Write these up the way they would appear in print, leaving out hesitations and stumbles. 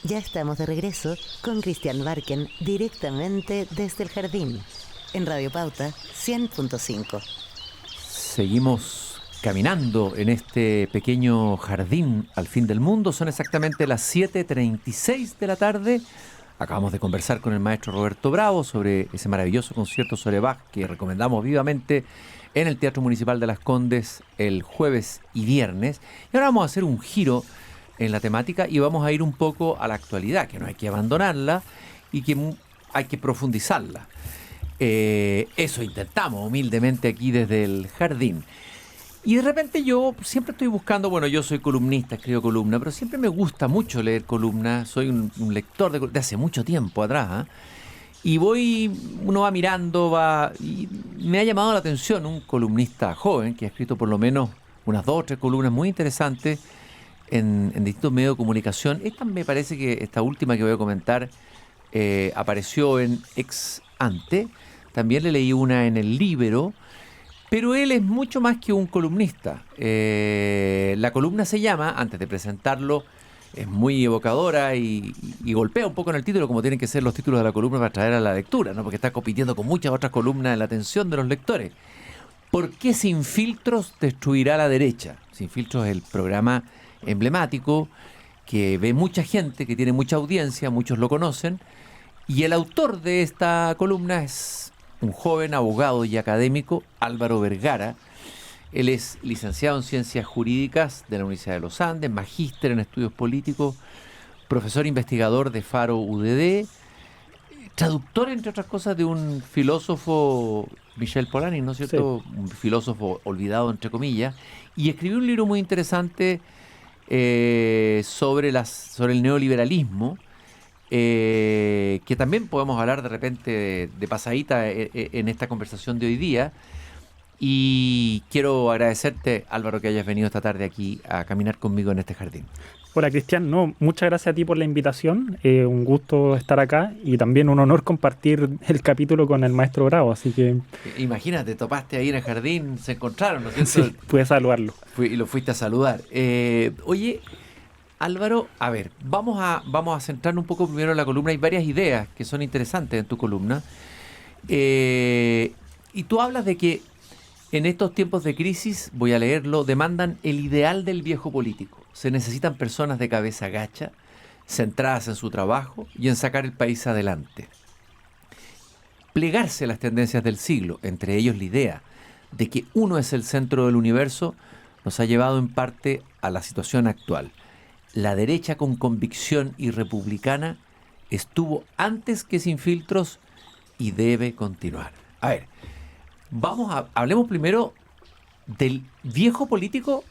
Ya estamos de regreso con Cristian Barken directamente desde el jardín en Radio Pauta 100.5. Seguimos caminando en este pequeño jardín al fin del mundo. Son exactamente las 7:36 de la tarde. Acabamos de conversar con el maestro Roberto Bravo sobre ese maravilloso concierto sobre Bach que recomendamos vivamente en el Teatro Municipal de Las Condes el jueves y viernes. Y ahora vamos a hacer un giro en la temática y vamos a ir un poco a la actualidad, que no hay que abandonarla y que hay que profundizarla. Eso intentamos humildemente aquí desde el jardín. Y de repente yo siempre estoy buscando, bueno, yo soy columnista, escribo columna, pero siempre me gusta mucho leer columnas, soy un lector de hace mucho tiempo atrás, ¿eh? Y uno va mirando, y me ha llamado la atención un columnista joven que ha escrito por lo menos unas 2 o 3 columnas muy interesantes en distintos medios de comunicación. Esta me parece que esta última que voy a comentar apareció en Ex Ante. También le leí una en el Líbero, pero él es mucho más que un columnista. La columna se llama, antes de presentarlo, es muy evocadora y golpea un poco en el título, como tienen que ser los títulos de la columna para atraer a la lectura, ¿no? Porque está compitiendo con muchas otras columnas en la atención de los lectores. ¿Por qué Sin Filtros destruirá la derecha? Sin Filtros es el programa emblemático que ve mucha gente, que tiene mucha audiencia, muchos lo conocen, y el autor de esta columna es un joven abogado y académico, Álvaro Vergara. Él es licenciado en Ciencias Jurídicas de la Universidad de los Andes, magíster en Estudios Políticos, profesor investigador de Faro UDD, traductor, entre otras cosas, de un filósofo, Michel Polanyi, ¿no es cierto? Sí. Un filósofo olvidado, entre comillas, y escribió un libro muy interesante sobre el neoliberalismo, que también podemos hablar de repente de pasadita en esta conversación de hoy día. Y quiero agradecerte, Álvaro, que hayas venido esta tarde aquí a caminar conmigo en este jardín. Hola, Cristian. No, muchas gracias a ti por la invitación. Un gusto estar acá y también un honor compartir el capítulo con el maestro Bravo. Así que imagínate, topaste ahí en el jardín, se encontraron, ¿no es cierto? Sí, pude saludarlo. Y lo fuiste a saludar. Oye, Álvaro, a ver, vamos a centrarnos un poco primero en la columna. Hay varias ideas que son interesantes en tu columna. Y tú hablas de que en estos tiempos de crisis, voy a leerlo, demandan el ideal del viejo político. Se necesitan personas de cabeza gacha, centradas en su trabajo y en sacar el país adelante. Plegarse a las tendencias del siglo, entre ellos la idea de que uno es el centro del universo, nos ha llevado en parte a la situación actual. La derecha con convicción y republicana estuvo antes que Sin Filtros y debe continuar. A ver, hablemos primero del viejo político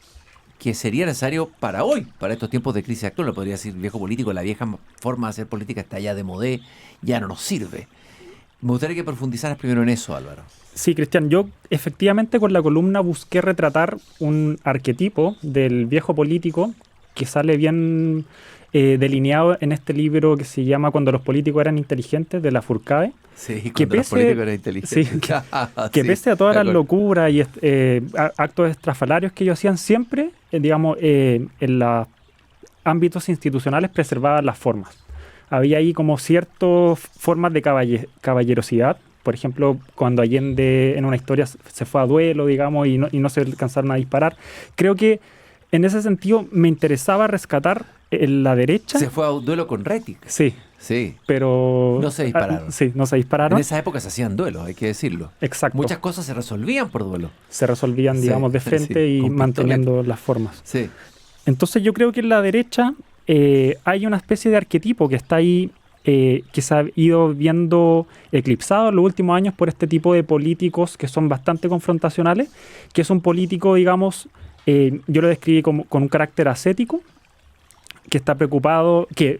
que sería necesario para hoy, para estos tiempos de crisis actual. No podría decir viejo político, la vieja forma de hacer política está ya de modé, ya no nos sirve. Me gustaría que profundizaras primero en eso, Álvaro. Sí, Cristian, yo efectivamente con la columna busqué retratar un arquetipo del viejo político que sale bien delineado en este libro que se llama Cuando los políticos eran inteligentes, de Lafourcade. Sí, cuando los políticos eran inteligentes. Sí, que pese a todas las locuras y actos estrafalarios que ellos hacían, siempre, en los ámbitos institucionales preservaban las formas. Había ahí como ciertas formas de caballerosidad. Por ejemplo, cuando Allende en una historia se fue a duelo, digamos, y no se alcanzaron a disparar. Creo que en ese sentido me interesaba rescatar la derecha. Se fue a un duelo con Rettig. Sí. Sí. Pero no se dispararon. Sí, no se dispararon. En esa época se hacían duelos, hay que decirlo. Exacto. Muchas cosas se resolvían por duelo. Se resolvían, digamos, de frente y manteniendo las formas. Sí. Entonces yo creo que en la derecha hay una especie de arquetipo que está ahí, que se ha ido viendo eclipsado en los últimos años por este tipo de políticos que son bastante confrontacionales, que es un político, digamos, yo lo describí con un carácter ascético, que está preocupado, que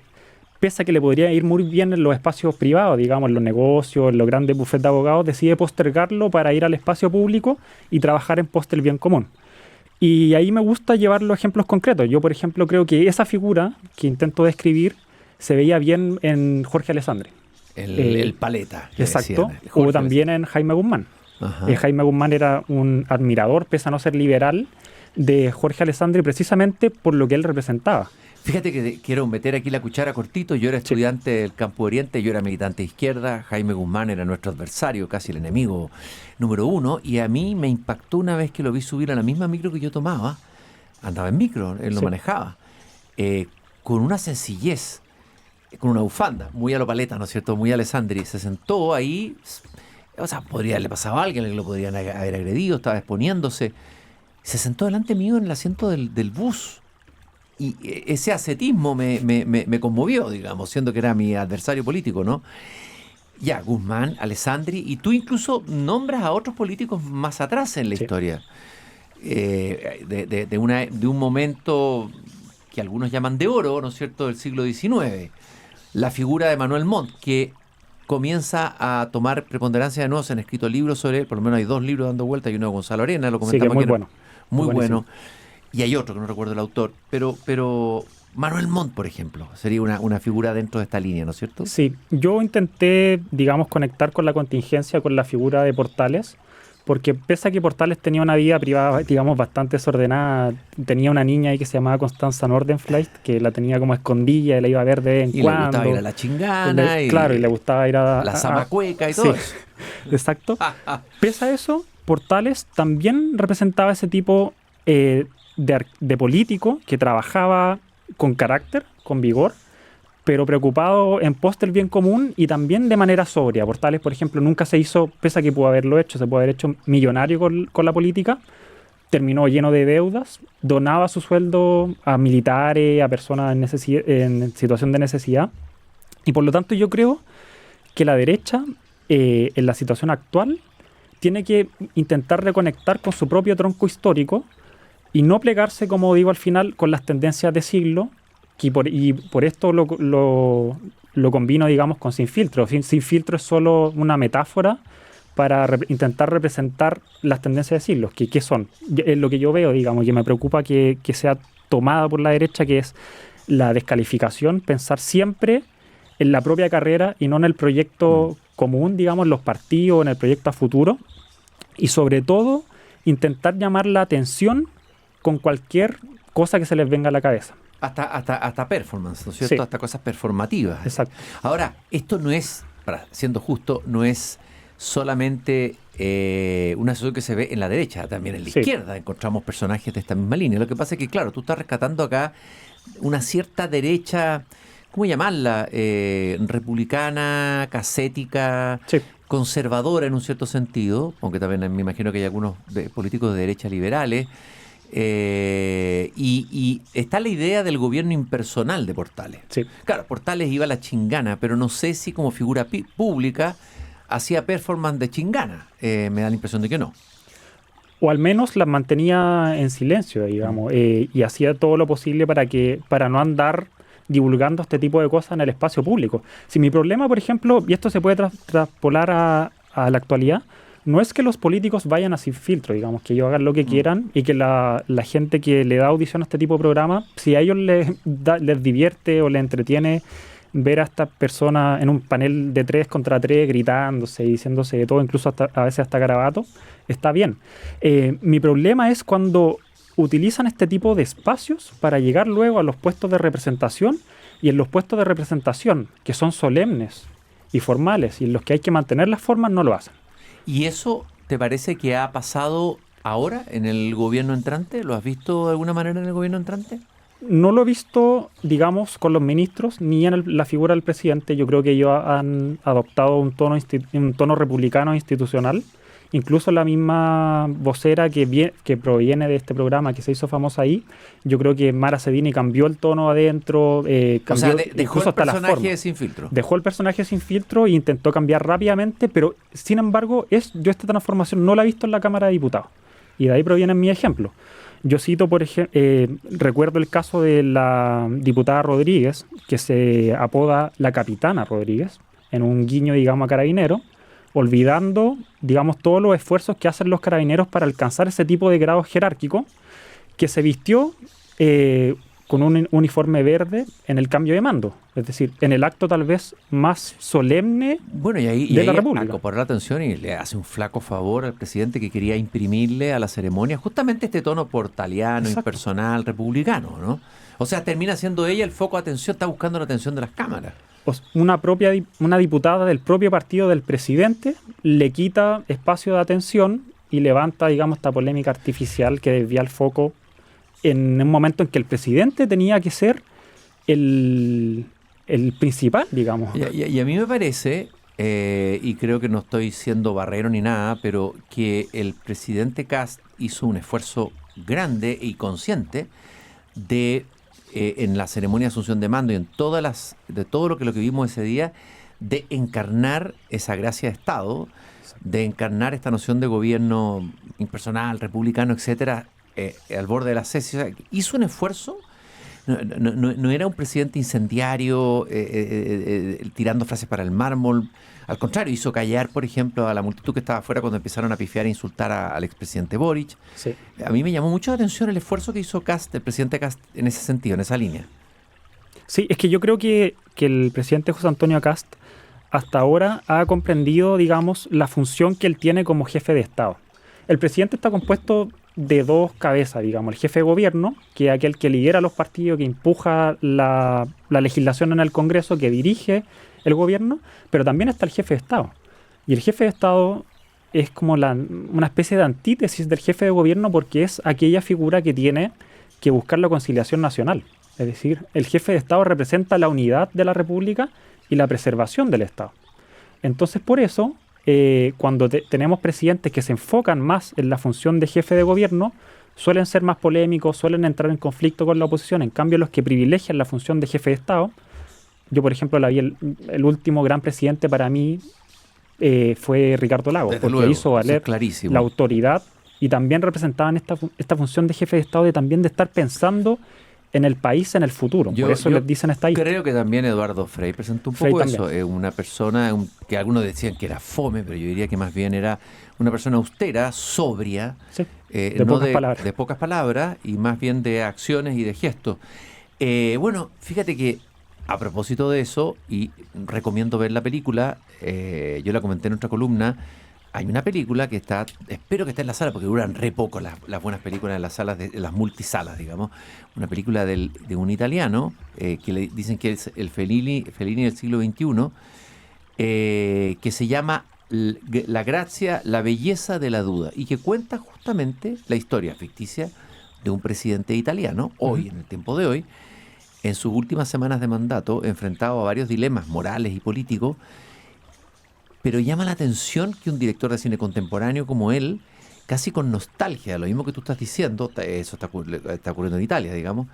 pese a que le podría ir muy bien en los espacios privados, digamos, en los negocios, en los grandes bufetes de abogados, decide postergarlo para ir al espacio público y trabajar en pos del bien común. Y ahí me gusta llevar los ejemplos concretos. Yo, por ejemplo, creo que esa figura que intento describir se veía bien en Jorge Alessandri. El paleta. Exacto. O también en Jaime Guzmán. Jaime Guzmán era un admirador, pese a no ser liberal, de Jorge Alessandri precisamente por lo que él representaba. Fíjate que quiero meter aquí la cuchara cortito. Yo era estudiante del Campo Oriente, yo era militante de izquierda, Jaime Guzmán era nuestro adversario, casi el enemigo número uno, y a mí me impactó una vez que lo vi subir a la misma micro que yo tomaba, andaba en micro, él lo manejaba, con una sencillez, con una bufanda, muy a lo Paleta, ¿no es cierto?, muy Alessandri, se sentó ahí, o sea, podría haberle pasado a alguien, lo podrían haber agredido, estaba exponiéndose, se sentó delante mío en el asiento del bus. Y ese ascetismo me conmovió, digamos, siendo que era mi adversario político, ¿no? Ya, Guzmán, Alessandri, y tú incluso nombras a otros políticos más atrás en la historia. De un momento que algunos llaman de oro, ¿no es cierto?, del siglo XIX. La figura de Manuel Montt, que comienza a tomar preponderancia de nuevo. Se han escrito libros sobre él, por lo menos hay 2 libros dando vuelta, y uno de Gonzalo Arena, lo comentamos sí, que muy aquí. Bueno. Muy bueno. Y hay otro que no recuerdo el autor, pero Manuel Montt, por ejemplo, sería una figura dentro de esta línea, ¿no es cierto? Sí, yo intenté, digamos, conectar con la contingencia, con la figura de Portales, porque pese a que Portales tenía una vida privada, digamos, bastante desordenada, tenía una niña ahí que se llamaba Constanza Nordenfleisch, que la tenía como escondida y la iba a ver de vez en cuando. Y le gustaba ir a la chingana. Claro, y le gustaba ir a la zamacueca y todo eso. Exacto. Pese a eso, Portales también representaba ese tipo de político que trabajaba con carácter, con vigor, pero preocupado en pos del bien común y también de manera sobria. Portales, por ejemplo, nunca se hizo, pese a que pudo haberlo hecho, se pudo haber hecho millonario con la política, terminó lleno de deudas, donaba su sueldo a militares, a personas en situación de necesidad, y por lo tanto yo creo que la derecha, en la situación actual, tiene que intentar reconectar con su propio tronco histórico y no plegarse, como digo al final, con las tendencias de siglo, y por esto lo combino, digamos, con Sin Filtro. Sin Filtro es solo una metáfora para intentar representar las tendencias de siglos. ¿Qué son? Es lo que yo veo, digamos, que me preocupa que sea tomada por la derecha, que es la descalificación, pensar siempre en la propia carrera y no en el proyecto común, digamos, los partidos, en el proyecto a futuro, y sobre todo intentar llamar la atención con cualquier cosa que se les venga a la cabeza. Hasta performance, ¿no es cierto? Sí. Hasta cosas performativas. Exacto. Ahora, esto no es, siendo justo, no es solamente una situación que se ve en la derecha, también en la izquierda encontramos personajes de esta misma línea. Lo que pasa es que, claro, tú estás rescatando acá una cierta derecha, ¿cómo llamarla? Republicana, casética, conservadora en un cierto sentido, aunque también me imagino que hay algunos políticos de derecha liberales. Y está la idea del gobierno impersonal de Portales. Sí. Claro, Portales iba a la chingana, pero no sé si como figura pública hacía performance de chingana. Me da la impresión de que no. O al menos las mantenía en silencio, digamos, y hacía todo lo posible para no andar divulgando este tipo de cosas en el espacio público. Si mi problema, por ejemplo, y esto se puede traspolar a la actualidad, no es que los políticos vayan a Sin Filtro, digamos, que ellos hagan lo que quieran y que la gente que le da audición a este tipo de programa, si a ellos les divierte o les entretiene ver a estas personas en un panel de 3 contra 3 gritándose y diciéndose de todo, incluso a veces hasta garabato, está bien. Mi problema es cuando utilizan este tipo de espacios para llegar luego a los puestos de representación, y en los puestos de representación, que son solemnes y formales y en los que hay que mantener las formas, no lo hacen. ¿Y eso te parece que ha pasado ahora en el gobierno entrante? ¿Lo has visto de alguna manera en el gobierno entrante? No lo he visto, digamos, con los ministros ni en la figura del presidente. Yo creo que ellos han adoptado un tono republicano institucional. Incluso la misma vocera que proviene de este programa, que se hizo famosa ahí, yo creo que Mara Sedini cambió el tono adentro, cambió, dejó el personaje Sin Filtro. Dejó el personaje Sin Filtro e intentó cambiar rápidamente, pero sin embargo, yo esta transformación no la he visto en la Cámara de Diputados. Y de ahí proviene mi ejemplo. Yo cito, por ejemplo, recuerdo el caso de la diputada Rodríguez, que se apoda la Capitana Rodríguez, en un guiño, digamos, a Carabineros, olvidando, digamos, todos los esfuerzos que hacen los carabineros para alcanzar ese tipo de grado jerárquico, que se vistió con un uniforme verde en el cambio de mando. Es decir, en el acto tal vez más solemne Bueno, y de ahí la República. acaparó la atención y le hace un flaco favor al presidente que quería imprimirle a la ceremonia justamente este tono portaliano, Exacto. impersonal, republicano, ¿no? O sea, termina siendo ella el foco de atención, está buscando la atención de las cámaras. Una diputada del propio partido del presidente le quita espacio de atención y levanta, digamos, esta polémica artificial que desvía el foco en un momento en que el presidente tenía que ser el principal, digamos. Y a mí me parece, y creo que no estoy siendo barrero ni nada, pero que el presidente Kast hizo un esfuerzo grande y consciente de en la ceremonia de asunción de mando y en de todo lo que vimos ese día, de encarnar esa gracia de Estado, de encarnar esta noción de gobierno impersonal, republicano, etcétera, al borde de la cese. O sea, hizo un esfuerzo. No era un presidente incendiario tirando frases para el mármol. Al contrario, hizo callar, por ejemplo, a la multitud que estaba afuera cuando empezaron a pifiar e insultar al expresidente Boric. Sí. A mí me llamó mucho la atención el esfuerzo que hizo Kast, el presidente Kast, en ese sentido, en esa línea. Sí, es que yo creo que el presidente José Antonio Kast hasta ahora ha comprendido, digamos, la función que él tiene como jefe de Estado. El presidente está compuesto de dos cabezas, digamos, el jefe de gobierno, que es aquel que lidera los partidos, que empuja la legislación en el Congreso, que dirige el gobierno, pero también está el jefe de Estado. Y el jefe de Estado es como una especie de antítesis del jefe de gobierno porque es aquella figura que tiene que buscar la conciliación nacional. Es decir, el jefe de Estado representa la unidad de la República y la preservación del Estado. Entonces, por eso, cuando tenemos presidentes que se enfocan más en la función de jefe de gobierno, suelen ser más polémicos, suelen entrar en conflicto con la oposición. En cambio, los que privilegian la función de jefe de Estado, yo, por ejemplo, el último gran presidente para mí fue Ricardo Lagos, Desde porque luego, hizo valer clarísimo la autoridad y también representaban esta función de jefe de Estado de también de estar pensando en el país, en el futuro. Por eso les dicen esta ahí. Creo que también Eduardo Frei presentó un Frei poco también. eso. Es una persona que algunos decían que era fome, pero yo diría que más bien era una persona austera, sobria, Sí, no pocas palabras. de pocas palabras y más bien de acciones y de gestos. Bueno, fíjate que a propósito de eso, y recomiendo ver la película, yo la comenté en otra columna, hay una película que espero que esté en la sala, porque duran re poco las buenas películas en las salas, en las multisalas, digamos. Una película de un italiano, que le dicen que es el Fellini del siglo XXI, que se llama La gracia, la belleza de la duda, y que cuenta justamente la historia ficticia de un presidente italiano, hoy, en el tiempo de hoy, en sus últimas semanas de mandato, enfrentado a varios dilemas morales y políticos. Pero llama la atención que un director de cine contemporáneo como él, casi con nostalgia, lo mismo que tú estás diciendo, eso está ocurriendo en Italia, digamos,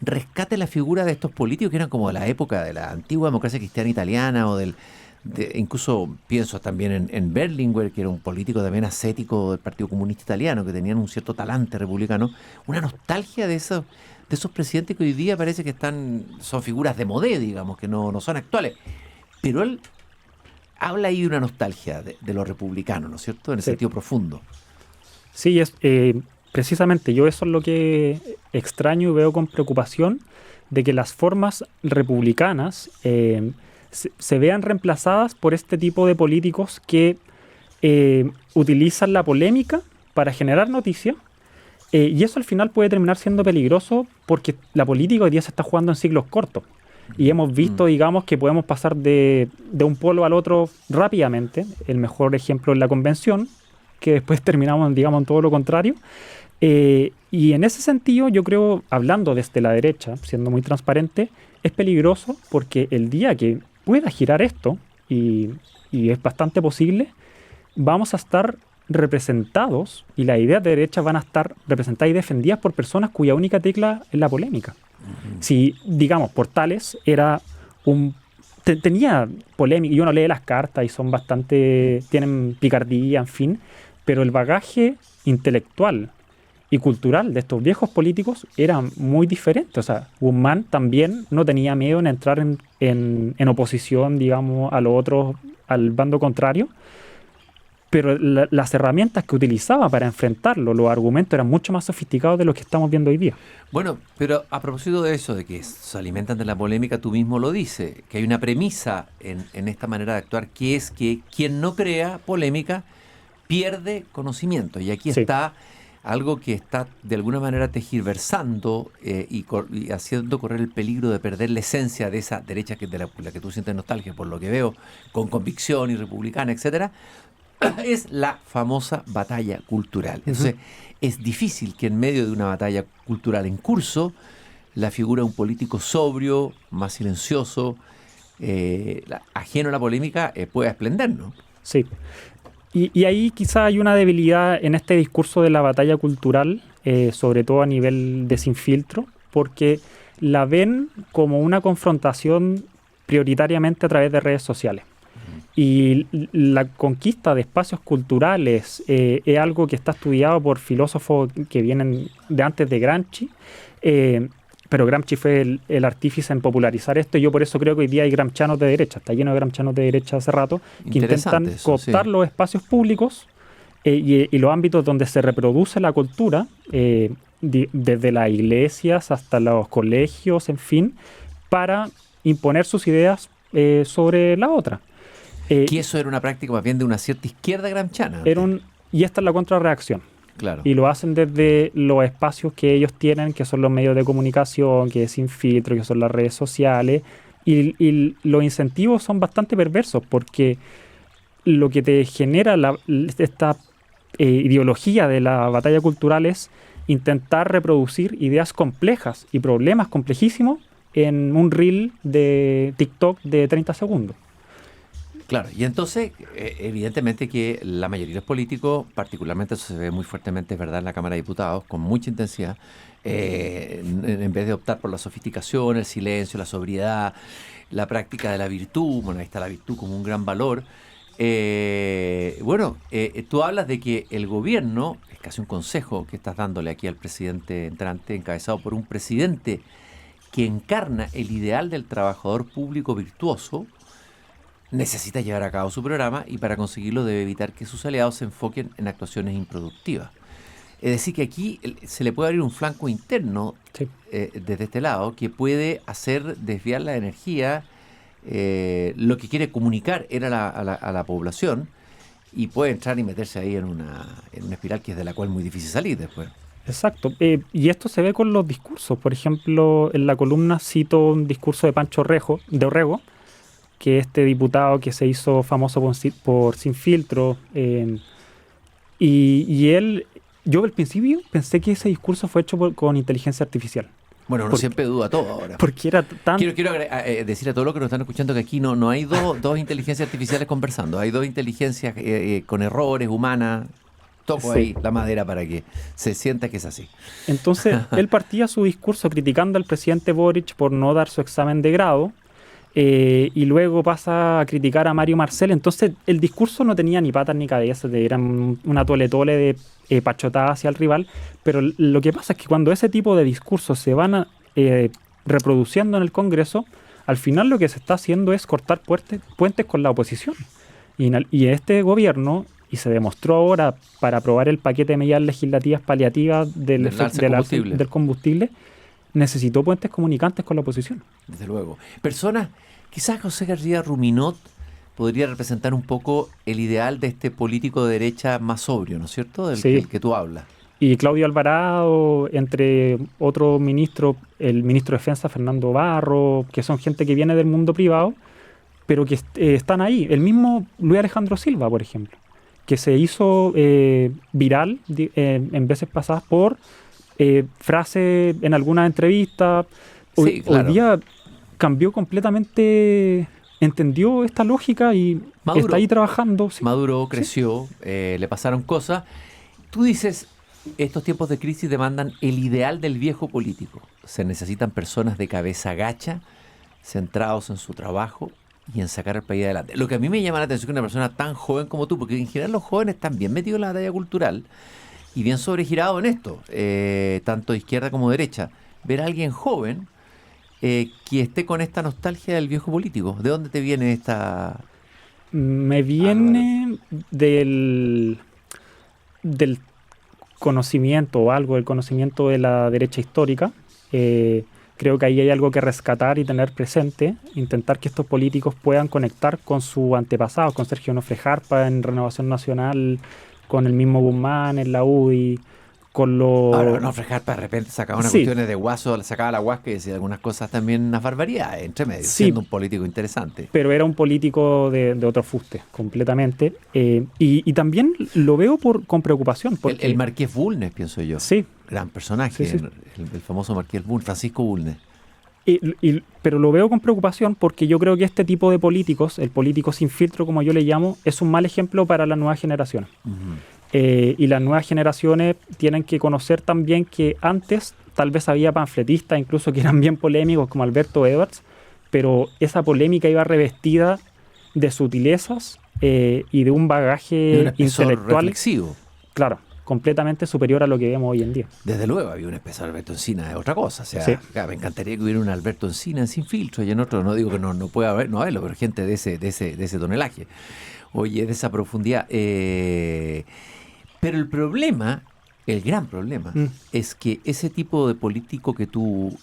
rescate la figura de estos políticos que eran como de la época de la antigua democracia cristiana italiana, o incluso pienso también en Berlinguer, que era un político también ascético del Partido Comunista Italiano, que tenían un cierto talante republicano, una nostalgia de esos presidentes que hoy día parece que son figuras de modé, digamos, que no son actuales. Pero él habla ahí de una nostalgia de lo republicano, ¿no es cierto? En el sentido profundo. Sí, precisamente yo eso es lo que extraño y veo con preocupación, de que las formas republicanas se vean reemplazadas por este tipo de políticos que utilizan la polémica para generar noticias, y eso al final puede terminar siendo peligroso porque la política hoy día se está jugando en ciclos cortos. Y hemos visto, digamos, que podemos pasar de un polo al otro rápidamente. El mejor ejemplo es la convención, que después terminamos, digamos, en todo lo contrario. Y en ese sentido, yo creo, hablando desde la derecha, siendo muy transparente, es peligroso porque el día que pueda girar esto, y es bastante posible, vamos a estar representados, y las ideas de derecha van a estar representadas y defendidas por personas cuya única tecla es la polémica. Si, digamos, Portales era tenía polémica, y uno lee las cartas y tienen picardía, en fin, pero el bagaje intelectual y cultural de estos viejos políticos era muy diferente. O sea, Guzmán también no tenía miedo en entrar en oposición, digamos, a los otros, al bando contrario, pero las herramientas que utilizaba para enfrentarlo, los argumentos eran mucho más sofisticados de los que estamos viendo hoy día. Bueno, pero a propósito de eso, de que se alimentan de la polémica, tú mismo lo dices, que hay una premisa en esta manera de actuar, que es que quien no crea polémica pierde conocimiento. Y aquí está algo que está de alguna manera tergiversando y haciendo correr el peligro de perder la esencia de esa derecha de la que tú sientes nostalgia, por lo que veo, con convicción y republicana, etcétera, es la famosa batalla cultural. Entonces, es difícil que en medio de una batalla cultural en curso, la figura de un político sobrio, más silencioso, ajeno a la polémica, pueda esplender, ¿no? Sí. Y ahí quizá hay una debilidad en este discurso de la batalla cultural, sobre todo a nivel de Sin Filtro, porque la ven como una confrontación prioritariamente a través de redes sociales. Y la conquista de espacios culturales es algo que está estudiado por filósofos que vienen de antes de Gramsci, pero Gramsci fue el artífice en popularizar esto, y yo por eso creo que hoy día hay gramscianos de derecha, está lleno de gramscianos de derecha hace rato, que intentan cooptar los espacios públicos y los ámbitos donde se reproduce la cultura, desde las iglesias hasta los colegios, en fin, para imponer sus ideas sobre la otra. Que eso era una práctica más bien de una cierta izquierda gramsciana. Y esta es la contrarreacción. Claro. Y lo hacen desde los espacios que ellos tienen, que son los medios de comunicación, que es Sin Filtro, que son las redes sociales. Y los incentivos son bastante perversos, porque lo que te genera esta ideología de la batalla cultural es intentar reproducir ideas complejas y problemas complejísimos en un reel de TikTok de 30 segundos. Claro, y entonces, evidentemente que la mayoría de los políticos, particularmente eso se ve muy fuertemente, es verdad, en la Cámara de Diputados, con mucha intensidad, en vez de optar por la sofisticación, el silencio, la sobriedad, la práctica de la virtud, bueno, ahí está la virtud como un gran valor. Tú hablas de que el gobierno, es casi un consejo que estás dándole aquí al presidente entrante, encabezado por un presidente que encarna el ideal del trabajador público virtuoso, necesita llevar a cabo su programa, y para conseguirlo debe evitar que sus aliados se enfoquen en actuaciones improductivas. Es decir, que aquí se le puede abrir un flanco interno desde este lado que puede hacer desviar la energía, lo que quiere comunicar a la población, y puede entrar y meterse ahí en una espiral que es de la cual es muy difícil salir después. Exacto. Y esto se ve con los discursos. Por ejemplo, en la columna cito un discurso de Pancho Orrego, que este diputado que se hizo famoso por Sin Filtro, y él, yo al principio pensé que ese discurso fue hecho con inteligencia artificial. Bueno, uno siempre duda todo ahora. Porque era tan... Quiero decir a todos los que nos están escuchando que aquí no hay dos inteligencias artificiales conversando, hay dos inteligencias con errores, humanas. Toco ahí la madera para que se sienta que es así. Entonces, él partía su discurso criticando al presidente Boric por no dar su examen de grado, y luego pasa a criticar a Mario Marcel. Entonces el discurso no tenía ni patas ni cabezas, era una tole-tole de pachotada hacia el rival, pero lo que pasa es que cuando ese tipo de discursos se van reproduciendo en el Congreso, al final lo que se está haciendo es cortar puentes con la oposición. Y este gobierno, y se demostró ahora para aprobar el paquete de medidas legislativas paliativas del combustible, necesitó puentes comunicantes con la oposición. Desde luego. Personas, quizás José García Ruminot podría representar un poco el ideal de este político de derecha más sobrio, ¿no es cierto? Del que tú hablas. Y Claudio Alvarado, entre otros ministros, el ministro de Defensa Fernando Barro, que son gente que viene del mundo privado, pero que están ahí. El mismo Luis Alejandro Silva, por ejemplo, que se hizo viral en veces pasadas por frase en alguna entrevista. Hoy día cambió completamente, entendió esta lógica y está ahí trabajando. Sí. Maduro creció, le pasaron cosas. Tú dices, estos tiempos de crisis demandan el ideal del viejo político. Se necesitan personas de cabeza gacha, centrados en su trabajo y en sacar el país adelante. Lo que a mí me llama la atención es que una persona tan joven como tú, porque en general los jóvenes están bien metidos en la batalla cultural y bien sobregirados en esto, tanto de izquierda como de derecha. Ver a alguien joven que esté con esta nostalgia del viejo político. ¿De dónde te viene esta Me viene del conocimiento o algo del conocimiento de la derecha histórica. Creo que ahí hay algo que rescatar y tener presente, intentar que estos políticos puedan conectar con su antepasado, con Sergio Onofre Jarpa en Renovación Nacional, con el mismo Guzmán en la UDI, con los... Ahora, Onofre Jarpa de repente sacaba unas cuestiones de guaso, le sacaba la huasca y decía algunas cosas también, unas barbaridades entre medio, siendo un político interesante. Pero era un político de otro fuste, completamente. Y también lo veo con preocupación. Porque El Marqués Bulnes, pienso yo. Sí. Gran personaje, Sí. El famoso Marqués Bulnes, Francisco Bulnes. Pero lo veo con preocupación porque yo creo que este tipo de políticos, el político sin filtro como yo le llamo, es un mal ejemplo para las nuevas generaciones. Y las nuevas generaciones tienen que conocer también que antes tal vez había panfletistas incluso que eran bien polémicos como Alberto Edwards, pero esa polémica iba revestida de sutilezas y de un bagaje intelectual reflexivo. Claro, completamente superior a lo que vemos hoy en día. Desde luego, había un especial Alberto Encina, es otra cosa. O sea, Sí. me encantaría que hubiera un Alberto Encina sin filtro y en otro, no digo que no pueda haber, no haberlo, pero gente de ese tonelaje. Oye, de esa profundidad. Pero el problema, el gran problema, es que ese tipo de político que tú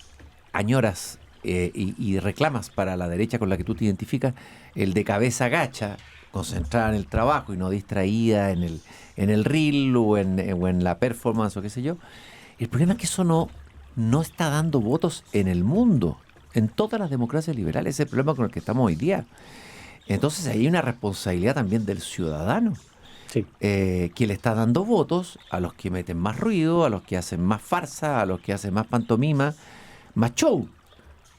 añoras y reclamas para la derecha con la que tú te identificas, el de cabeza gacha, concentrada en el trabajo y no distraída en el reel o en la performance o qué sé yo, el problema es que eso no está dando votos en el mundo, en todas las democracias liberales. Ese es el problema con el que estamos hoy día. Entonces ahí hay una responsabilidad también del ciudadano. Sí. Que le está dando votos a los que meten más ruido, a los que hacen más farsa, a los que hacen más pantomima, más show.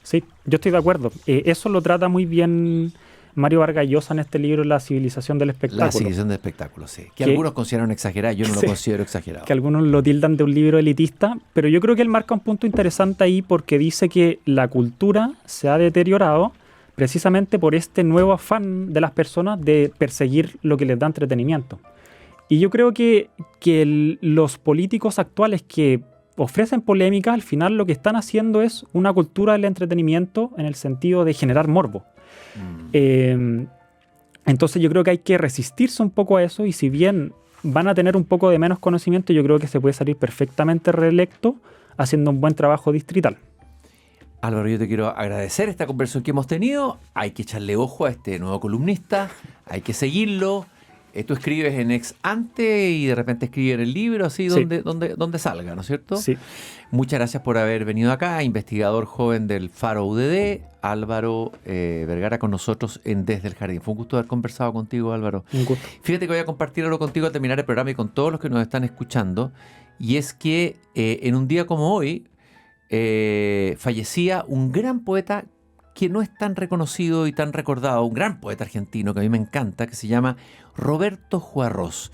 Sí, yo estoy de acuerdo. Eso lo trata muy bien Mario Vargas Llosa en este libro La civilización del espectáculo. La civilización del espectáculo, sí. Que algunos consideran exagerado, yo no lo considero exagerado. Que algunos lo tildan de un libro elitista, pero yo creo que él marca un punto interesante ahí porque dice que la cultura se ha deteriorado precisamente por este nuevo afán de las personas de perseguir lo que les da entretenimiento. Y yo creo que los políticos actuales que ofrecen polémica, al final lo que están haciendo es una cultura del entretenimiento en el sentido de generar morbo. Entonces yo creo que hay que resistirse un poco a eso y si bien van a tener un poco de menos conocimiento, yo creo que se puede salir perfectamente reelecto haciendo un buen trabajo distrital. Álvaro, yo te quiero agradecer esta conversación que hemos tenido. Hay que echarle ojo a este nuevo columnista, hay que seguirlo. Tú escribes en Ex Ante y de repente escribes en el libro, así Sí. donde salga, ¿no es cierto? Sí. Muchas gracias por haber venido acá, investigador joven del Faro UDD, Álvaro Vergara con nosotros en Desde el Jardín. Fue un gusto haber conversado contigo, Álvaro. Un gusto. Fíjate que voy a compartir algo contigo al terminar el programa y con todos los que nos están escuchando, y es que en un día como hoy fallecía un gran poeta que no es tan reconocido y tan recordado, un gran poeta argentino que a mí me encanta, que se llama Roberto Juarros,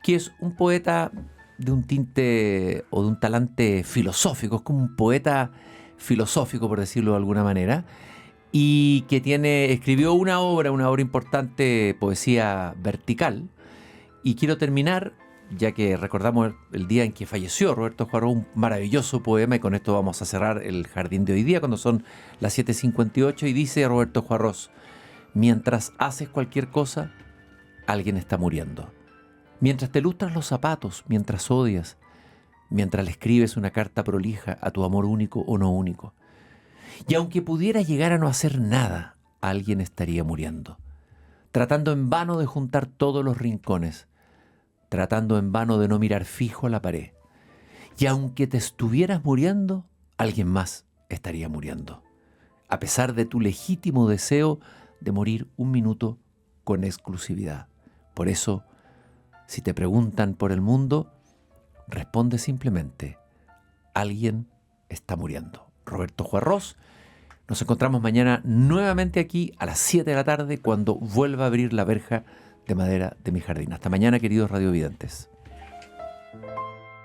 que es un poeta de un tinte o de un talante filosófico, es como un poeta filosófico, por decirlo de alguna manera, y que escribió una obra importante, poesía vertical, y quiero terminar, ya que recordamos el día en que falleció Roberto Juarros, un maravilloso poema, y con esto vamos a cerrar el jardín de hoy día, cuando son las 7:58, y dice Roberto Juarros: mientras haces cualquier cosa, alguien está muriendo. Mientras te lustras los zapatos, mientras odias, mientras le escribes una carta prolija a tu amor único o no único. Y aunque pudieras llegar a no hacer nada, alguien estaría muriendo, tratando en vano de juntar todos los rincones, tratando en vano de no mirar fijo a la pared. Y aunque te estuvieras muriendo, alguien más estaría muriendo, a pesar de tu legítimo deseo de morir un minuto con exclusividad. Por eso, si te preguntan por el mundo, responde simplemente: alguien está muriendo. Roberto Juarros. Nos encontramos mañana nuevamente aquí a las 7 de la tarde cuando vuelva a abrir la verja de madera de mi jardín. Hasta mañana, queridos radiovidentes.